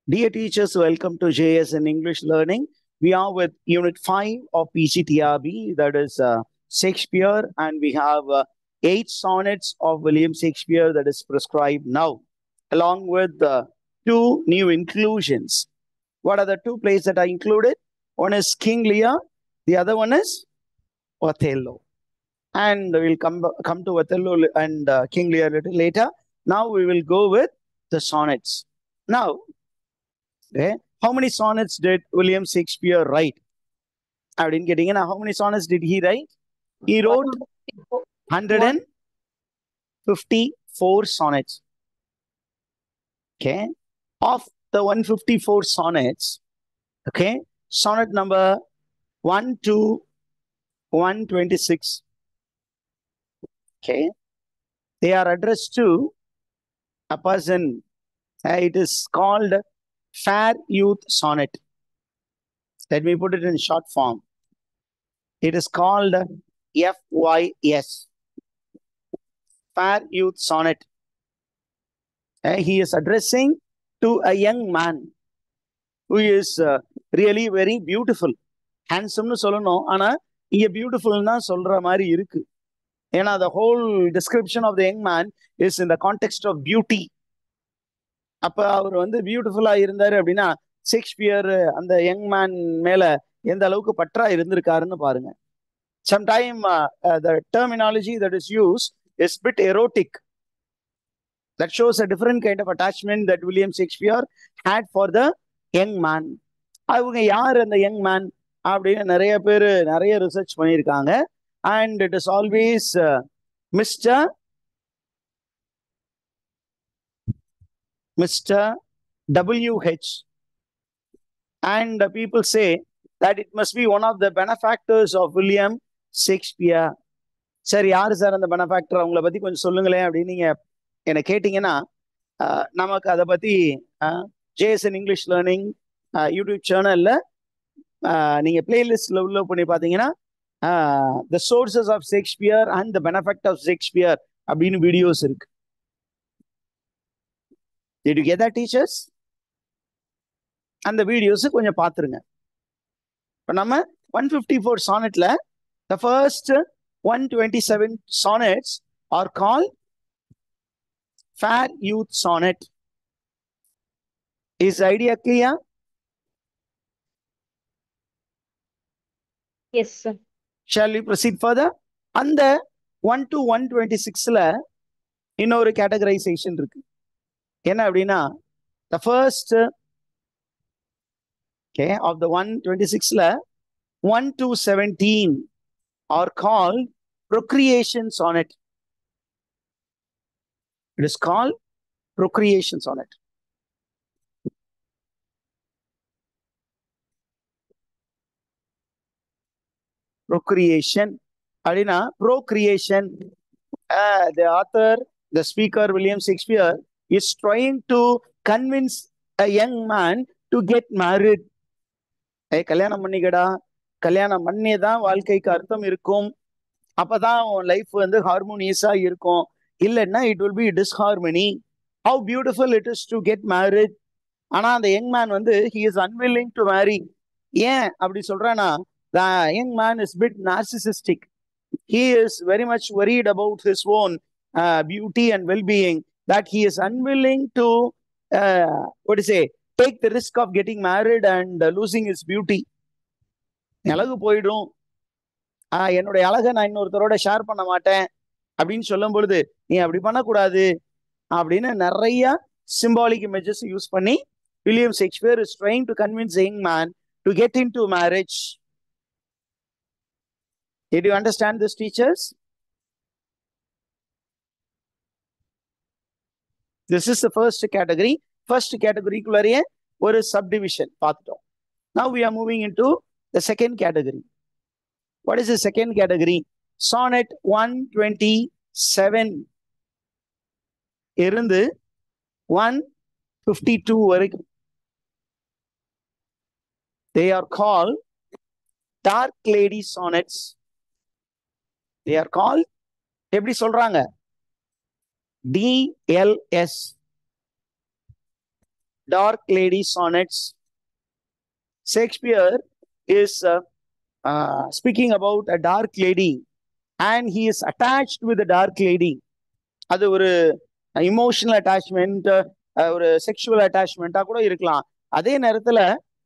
Dear teachers, welcome to JS in English Learning. We are with Unit 5 of PGTRB, that is Shakespeare, and we have 8 sonnets of William Shakespeare that is prescribed now, along with 2 new inclusions. What are the 2 plays that are included? One is King Lear, the other one is Othello. And we'll come to Othello and King Lear a little later. Now we will go with the sonnets. Now, okay, how many sonnets did William Shakespeare write? I didn't get it. How many sonnets did he write? He wrote 154 sonnets. Okay. Of the 154 sonnets, okay, sonnet number 1 to 126. Okay. They are addressed to a person. It is called Fair Youth Sonnet. Let me put it in short form. It is called FYS, Fair Youth Sonnet. He is addressing to a young man who is really very beautiful. Handsome nu சொல்லணும், ஆனா இங்க beautiful தான் சொல்ற மாதிரி இருக்கு. ஏன்னா the whole description of the young man is in the context of beauty. அப்ப அவர் வந்து பியூட்டிஃபுல்லா இருந்தாரு அப்படின்னா ஷேக்ஸ்பியர் அந்த யங் மேன் மேல எந்த அளவுக்கு பற்றா இருந்திருக்காருன்னு பாருங்க. Sometime the terminology that is used is bit erotic. That shows a different kind of attachment that William Shakespeare had for the young man. அவங்க யார் அந்த யங் மேன் அப்படின்னு நிறைய பேர் நிறைய ரிசர்ச் பண்ணியிருக்காங்க. And it is always Mr. W.H. And people say that it must be one of the benefactors of William Shakespeare. சரி, யாரு சார் அந்த பெனஃபேக்டர், அவங்கள பத்தி கொஞ்சம் சொல்லுங்களேன் அப்படின்னு நீங்க என்ன கேட்டீங்கன்னா நமக்கு அதை பத்தி ஜேஎஸ்என் இங்கிலீஷ் லேர்னிங் யூடியூப் சேனல்ல நீங்க பிளேலிஸ்ட்ல உள்ள பண்ணி பாத்தீங்கன்னா the sources of Shakespeare and the benefactor of Shakespeare அப்படின்னு வீடியோஸ் இருக்கு. Did you get that, teachers? அந்த வீடியோஸ் கொஞ்சம் பார்த்துருங்க. இப்போ நம்ம 154 சானட்ல the first 127 sonnets are called Fair Youth Sonnet. Is idea clear? Yes, sir. Shall we proceed further? அந்த 1 to 126ல இன்னொரு categorisation இருக்கு. என்ன அப்படின்னா the first of the 126ல 1 to 17 are called procreation sonnet. It is called procreation sonnet. Procreation அப்படின்னா procreation, the author, the speaker William Shakespeare is trying to convince a young man to get married. கல்யாணம் பண்ணிக்கடா, கல்யாணம் பண்ணியதான் வாழ்க்கைக்கு அர்த்தம் இருக்கும், அப்பதான் life வந்து ஹார்மோனியஸா இருக்கும், இல்லைன்னா it will be disharmony. How beautiful it is to get married. ஆனா அந்த யங் மேன் வந்து he is unwilling to marry. ஏன் அப்படி சொல்றேன்னா the young man is bit narcissistic. He is very much worried about his own beauty and well-being, that he is unwilling to what to say, take the risk of getting married and losing his beauty. அழகு போயிடும், என்னுடைய அழகை நான் இன்னொருத்தரோட share பண்ண மாட்டேன் அப்படின்னு சொல்லும் பொழுது நீ அப்படி பண்ணக்கூடாது அப்படின்னு நிறைய symbolic images யூஸ் பண்ணி William Shakespeare is trying to convince a young man to get into marriage. Did you understand this, teachers? This is the first category. First category குள்ளறிய ஒரு subdivision பார்த்துட்டோம். Now we are moving into the second category. What is the second category? Sonnet 127 இருந்து 152 வரைக்கும். They are called dark lady sonnets. They are called, எப்படி சொல்றாங்க, DLS. dark lady sonnets. Shakespeare is speaking about a dark lady and he is attached with a dark lady. அது ஒரு emotional attachment, ஒரு sexual அட்டாச்மெண்டா கூட இருக்கலாம். அதே நேரத்துல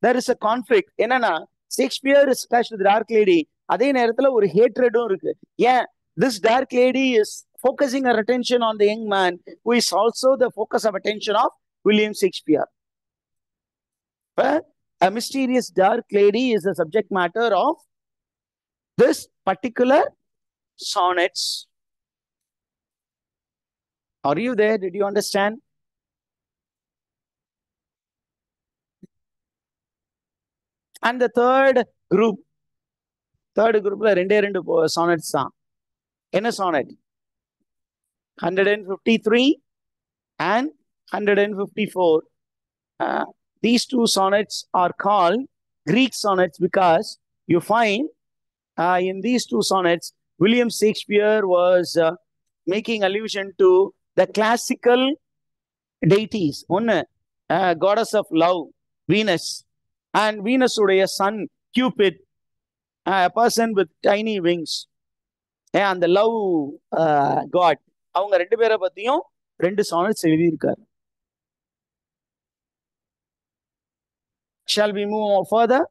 there is a conflict. என்னன்னா Shakespeare is attached with dark lady, அதே நேரத்துல ஒரு ஹேட்ரடும் இருக்கு. ஏன் this dark lady is focusing her attention on the young man who is also the focus of attention of William Shakespeare. But a mysterious dark lady is the subject matter of this particular sonnets. Are you there? Did you understand? And the third group ரெண்டு sonnets தான். என்ன sonnet? 153 and 154. These two sonnets are called Greek sonnets because you find in these two sonnets William Shakespeare was making allusion to the classical deities. One goddess of love, Venus, and Venus உடைய son Cupid, a person with tiny wings, and the love god. அவங்க ரெண்டு பேரை பத்தியும் ரெண்டு sonnets எழுதியிருக்காரு. Shall we move further?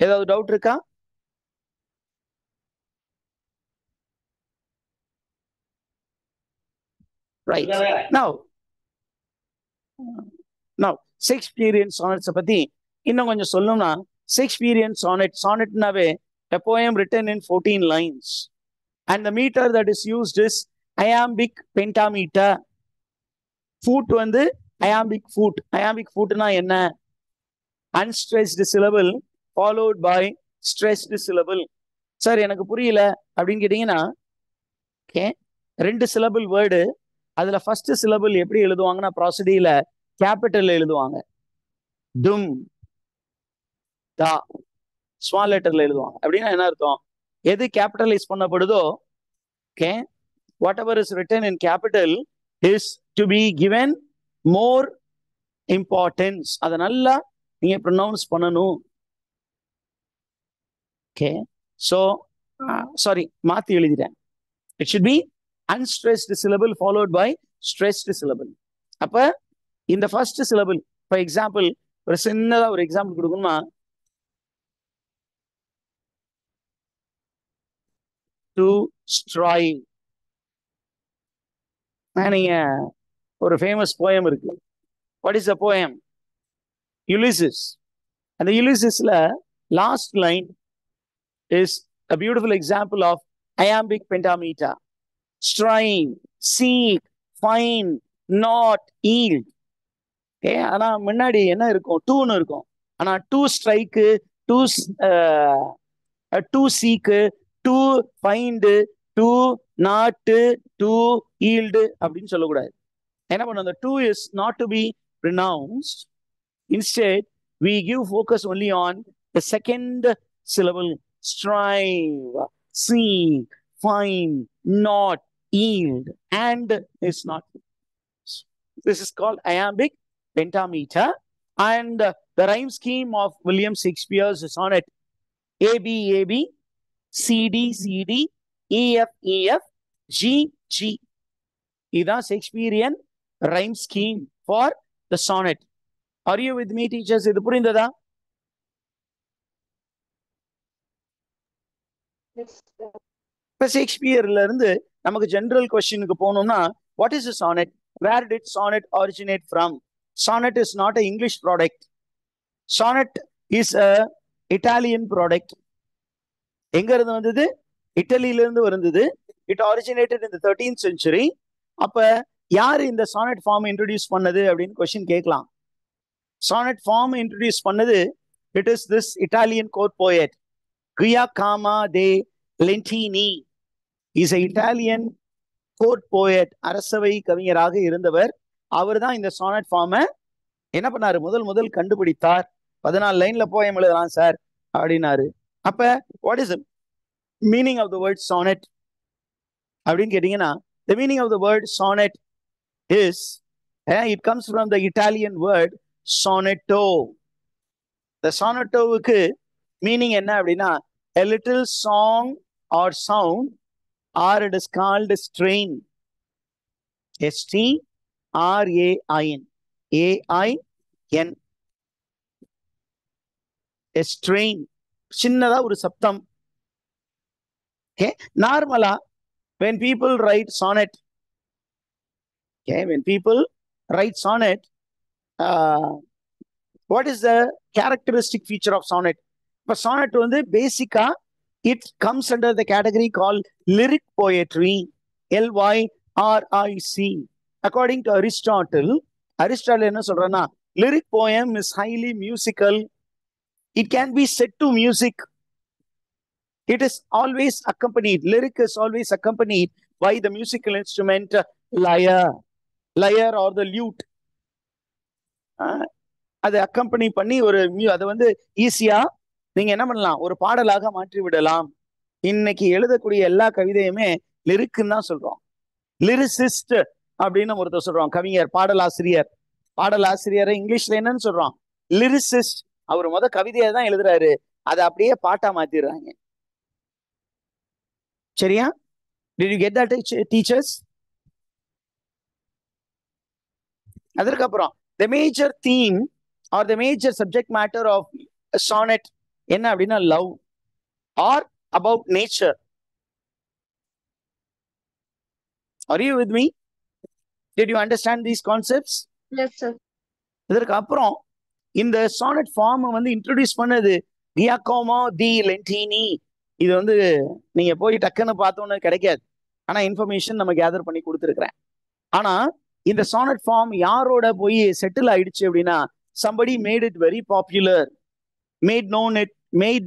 ஏதாவது doubt இருக்கா? Right. Now Shakespearean sonnets பத்தி இன்னும் கொஞ்சம் சொல்லணும்னா, Shakespearean sonnetனாவே a poem written in 14 lines and the meter that is used is iambic pentameter. Foot வந்து iambic foot. Iambic footனா என்ன? Unstressed syllable followed by stressed syllable. Sir எனக்கு புரியல அப்படின்னு கேட்டீங்கன்னா, ஓகே, ரெண்டு சிலபிள் வேர்டு, அதுல ஃபர்ஸ்ட் சிலபிள் எப்படி எழுதுவாங்கன்னா ப்ராசடியில capital எழுதுவாங்க. டும் தா ஸ்மால் லெட்டர்ல எழுதுவாங்க. அப்படின்னா என்ன அர்த்தம்? எது கேபிட்டலைஸ் பண்ணப்படுதோ, okay, whatever is written in capital is to be given more importance. அதை நல்லா நீங்க ப்ரொனவுன்ஸ் பண்ணணும். ஓகே, ஸோ சாரி மாத்தி எழுதிட்டேன். It should be unstressed syllable followed by stressed syllable. அப்ப இந்த ஃபர்ஸ்ட் syllable, for example, ஒரு சின்னதா ஒரு எக்ஸாம்பிள் கொடுக்கணுமா, to strive. நீங்க ஒரு ஃபேமஸ் போயம் இருக்கு. What is the poem? Ulysses. அந்த யுலிசிஸ்ல last line is a beautiful example of iambic pentameter. Strive, seek, find, not, yield. Okay, ஆனா முன்னாடி என்ன இருக்கும்? டூன்னு இருக்கும். ஆனா to strike, to seek, to find, to not, to yield அப்படின்னு சொல்லக்கூடாது. என்ன பண்ணும்? அந்த to is not to be pronounced. Instead, we give focus only on the second syllable. Strive, seek, find, not, yield, and is not. This is called iambic pentameter. And the rhyme scheme of William Shakespeare's sonnet AB AB, CD CD, EF EF, G G. This is Shakespearean rhyme scheme for the sonnet. Are you with me, teachers? Idu purindada? இப்ப ஷேக்ஸ்பியர்ல இருந்து நமக்கு general கொஸ்டினுக்கு போனோம்னா, what is a sonnet? Where did sonnet originate from? Sonnet is not an English product. Sonnet is a Italian product. எங்க இருந்து வந்தது? இட்டலியில இருந்து வந்தது. It originated in the 13th century. அப்ப யாரு இந்த sonnet form இன்ட்ரோடியூஸ் பண்ணது அப்படின்னு கொஸ்டின் கேட்கலாம். Sonnet form இன்ட்ரோடியூஸ் பண்ணது, it is this Italian court poet Giacomo de Lentini. is an Italian court poet. அரசவை கவிஞராக இருந்தவர். அவர் தான் இந்த சானட் ஃபார்மை என்ன பண்ணாரு? முதல் கண்டுபிடித்தார். 14 லைன்ல போயம் எழுதலாம் சார் அப்படின்னாரு. அப்ப what is meaning of the word sonnet அப்படின்னு கேட்டீங்கன்னா, the meaning of the word sonnet is it comes from the Italian word sonetto. The sonettoவுக்கு மீனிங் என்ன அப்படின்னா a little song or sound, or it is called strain. S-T-R-A-I-N. A-I-N. A strain. சின்னதா ஒரு சப்தம். Okay. Normally, when people write sonnet, okay, when people write sonnet, what is the characteristic feature of sonnet? But sonnet வந்து பேசிக்கா it comes under the category called lyric poetry. L-Y-R-I-C. According to Aristotle என்ன சொல்றேன்னா lyric poem is highly musical. It can be set to music. It is always accompanied. Lyric is always accompanied by the musical instrument lyre or the lute. அதை accompany பண்ணி ஒரு அதை வந்து ஈஸியா நீங்க என்ன பண்ணலாம், ஒரு பாடலாக மாற்றி விடலாம். இன்னைக்கு எழுதக்கூடிய எல்லா கவிதையுமே லிரிக்குன்னு தான் சொல்றோம். லிரிசிஸ்ட் அப்படின்னு ஒருத்தர் சொல்றோம், கவிஞர், பாடலாசிரியர் இங்கிலீஷ்ல என்னன்னு சொல்றோம், லிரிசிஸ்ட். அவர் கவிதையை தான் எழுதுறாரு, அதை அப்படியே பாட்டா மாத்திடுறாங்க. சரியா? Did you get that, teachers? அதற்கப்புறம் the major theme or the major subject matter of a sonnet என்ன அப்படின்னா love or about nature. Are you with me? Did you understand these concepts? Yes, sir. இதற்கு அப்புறம் இந்த sonnet form வந்து introduce பண்ணது Giacomo di Lentini. இது வந்து நீங்க போய் டக்குன்னு பார்த்தோன்னு கிடைக்காது, ஆனா இன்ஃபர்மேஷன் நம்ம கேதர் பண்ணி கொடுத்துருக்கிறேன். ஆனா இந்த sonnet form யாரோட போய் செட்டில் ஆயிடுச்சு அப்படின்னா somebody made it very popular, made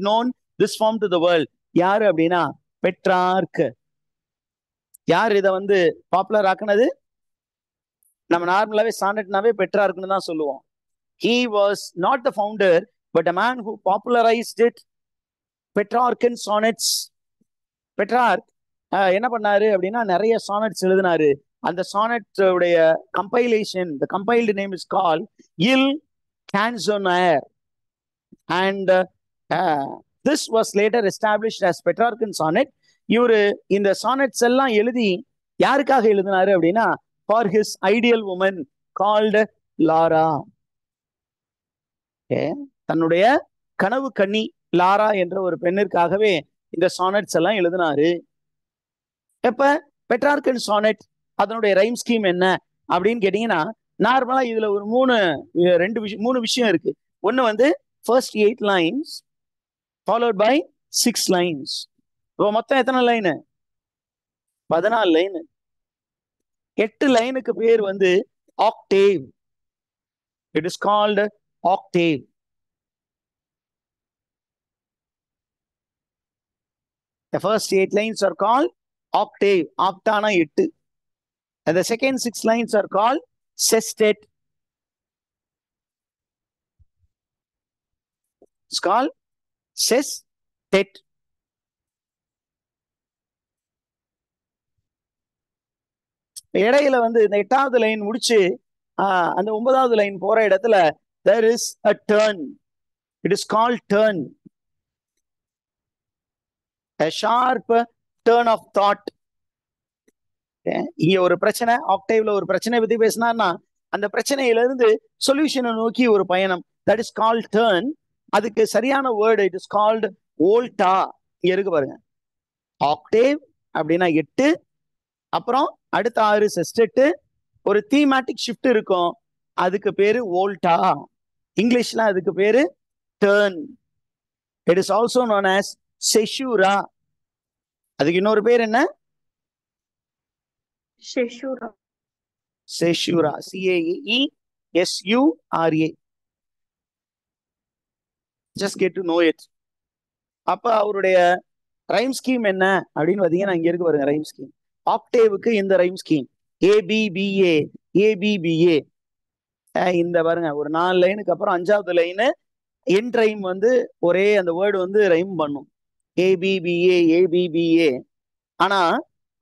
known this form to the world. யாரு அப்படின்னா பெட்ரார்க். யார் இதை வந்து பாப்புலர் ஆக்குனது? நம்ம நார்மலாவே சானட்னாவே பெட்ரார்க்னு தான் சொல்லுவோம். He was not the founder, but a man who popularized it. Petrarchan sonnets. பெட்ரார்க் என்ன பண்ணாரு அப்படின்னா நிறைய சானட்ஸ் எழுதினாரு. அந்த சானட் உடைய compilation, the compiled name is called Il Canzoniere, and this was later established as Petrarchan sonnet. இவரு இந்த sonnets எல்லாம் எழுதி யாருக்காக எழுதினாரு அப்படின்னா for his ideal woman called Lara. தன்னுடைய கனவு கன்னி லாரா என்ற ஒரு பெண்ணிற்காகவே இந்த சானட்ஸ் எல்லாம் எழுதினாரு. எப்ப பெட்ரார்கன் சானட் அதனுடைய ரைம் ஸ்கீம் என்ன அப்படின்னு கேட்டீங்கன்னா, நார்மலா இதுல ஒரு மூணு விஷயம் இருக்கு. ஒண்ணு வந்து first 8 lines followed by 6 lines. மொத்தம் எத்தனை லைனு? 14 லைனு. 8 லைனுக்கு பேர் வந்து octave. It is called octave. The first 8 lines are called octave. Octana 8. And the second 6 lines are called sestet. It's called sestet. இடையில வந்து இந்த 8வது லைன் முடிச்சு அந்த 9வது லைன் போற இடத்துல there is a turn. It is called turn. A sharp turn of thought. இங்க ஒரு பிரச்சனை, ஆக்டேவ்ல ஒரு பிரச்சனை பத்தி பேசினார்னா அந்த பிரச்சனையில இருந்து சொல்யூஷனை நோக்கி ஒரு பயணம். That is called turn. அதுக்கு சரியான வேர்டு இட் இஸ் கால்ட் வோல்டா. இங்க இருக்கு பாருங்க, ஆக்டேவ் அப்படின்னா 8, அப்புறம் அடுத்த 6 செஸ்டெட், ஒரு தீமேட்டிக் ஷிஃப்ட் இருக்கும், அதுக்கு பேரு வோல்டா. இங்கிலீஷ்ல அதுக்கு பேரு turn. It is also known as caesura. அதுக்கு இன்னொரு பேர் என்ன? செஷூரா. செஷூரா, CAESURA. just get to know it. அப்ப அவருடைய ரைம் ஸ்கீம் என்ன அப்படின்னு பாத்தீங்கன்னா இங்க இருக்கு பாருங்க ரைம் ஸ்கீம். ஆக்டேவுக்கு இந்த ரைம் ஸ்கீம் ABBA ABBA. இந்த பாருங்க ஒரு 4 லைனுக்கு அப்புறம் 5வது லைனு எண்ட் ரைம் வந்து ஒரே அந்த வேர்டு வந்து ரைம் பண்ணும், ABBA ABBA. ஆனா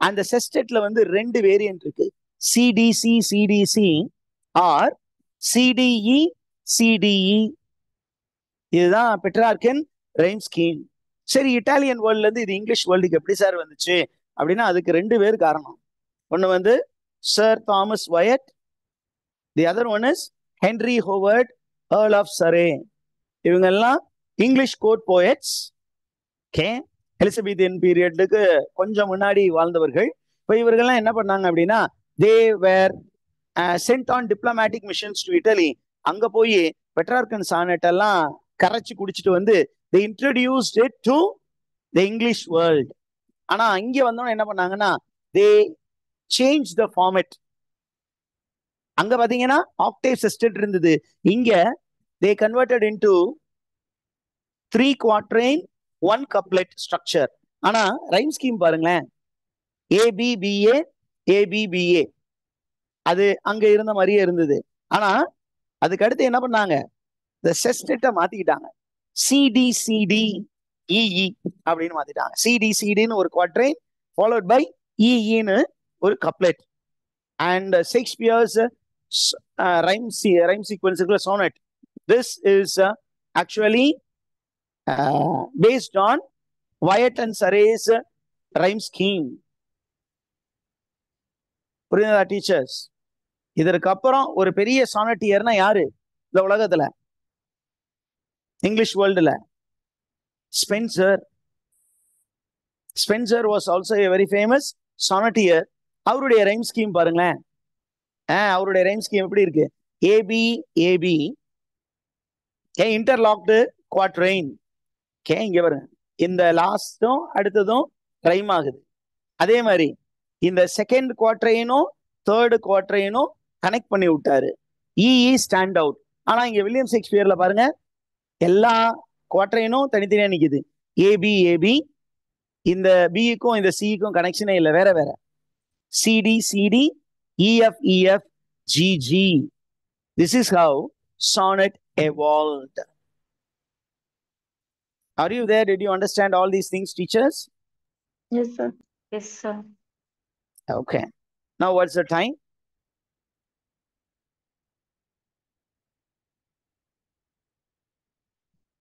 அந்த செஸ்டெட்ல வந்து 2 வேரியன்ட் இருக்கு, CDC CDC ஆர் CDE சிடிஇ. இதுதான் பெட்ரார்கன் ரைம் ஸ்கீம். சரி, இட்டாலியன் வேர்ல்ட்ல இருந்து இது இங்கிலீஷ் வேர்ல்டுக்கு எப்படி சார் வந்துச்சு அப்படின்னா அதுக்கு 2 பேர் காரணம். ஒன்று வந்து sir Thomas Wyatt, the other one is Henry Howard earl of Surrey. இவங்க எல்லாம் English court poets. Okay, Elizabethan பீரியடுக்கு கொஞ்சம் முன்னாடி வாழ்ந்தவர்கள். இப்போ இவர்கள்லாம் என்ன பண்ணாங்க அப்படின்னா they were sent on diplomatic missions to Italy. அங்க போய் பெட்ரார்கன் சானட் எல்லாம் கரைச்சி குடிச்சிட்டு வந்து they introduced it to the English world. ஆனா இங்க வந்தோம் என்ன பண்ணாங்கன்னா they changed the format. அங்க பாத்தீங்கன்னா ஆக்டேவ் சிஸ்டம் இருந்தது, இங்க they converted into 3 quatrain 1 couplet structure. ஆனா ரைம் ஸ்கீம் பாருங்களேன், ABBA ABBA அது அங்க இருந்த மாதிரியே இருந்தது. ஆனா அதுக்கு அடுத்து என்ன பண்ணாங்க, இந்த செஸ்டெட்டை மாத்திக்கிட்டாங்க, CDCDEE அப்படின்னு மாத்திட்டாங்க. CDCDன்னு ஒரு குவாட்ரைன் ஃபாலோட் பை EEன்னு ஒரு couplet. And Shakespeare's rhyme sequence இருக்குல்ல, sonnet, this is actually based on Wyatt and Surrey's rhyme scheme. புரியுதா டீச்சர்ஸ்? இதற்கு அப்புறம் ஒரு பெரிய சானட்டியர்னா யாரு இந்த உலகத்துல, இங்கிலீஷ் வேர்ல்டுல? Spenser. Spenser was also a very famous sonneteer. அவருடைய ரைம் ஸ்கீம் பாருங்களேன். அவருடைய ரைம் ஸ்கீம் எப்படி இருக்கு? A B A B interlocked quatrain. இங்க பாருங்க, இந்த லாஸ்டும் அடுத்ததும் ரைம் ஆகுது. அதே மாதிரி இந்த செகண்ட் குவாட்ரைனும் தேர்டு குவாட்ரைனும் கனெக்ட் பண்ணி விட்டாரு. E E stand out. ஆனா இங்க வில்லியம் ஷேக்ஸ்பியர்ல பாருங்க, எல்லா குவாட்ரைனும் தனித்தனியா நிக்குது. ஏபி ஏபி, இந்த பிக்கும் இந்த சிக்கும் கனெக்ஷனே இல்லை, வேற வேற. CD CD, EF EF, GG. This is how sonnet evolved. Are you there? Did you understand all these things, teachers? Yes, sir. Yes, sir. Okay. Now what's the time?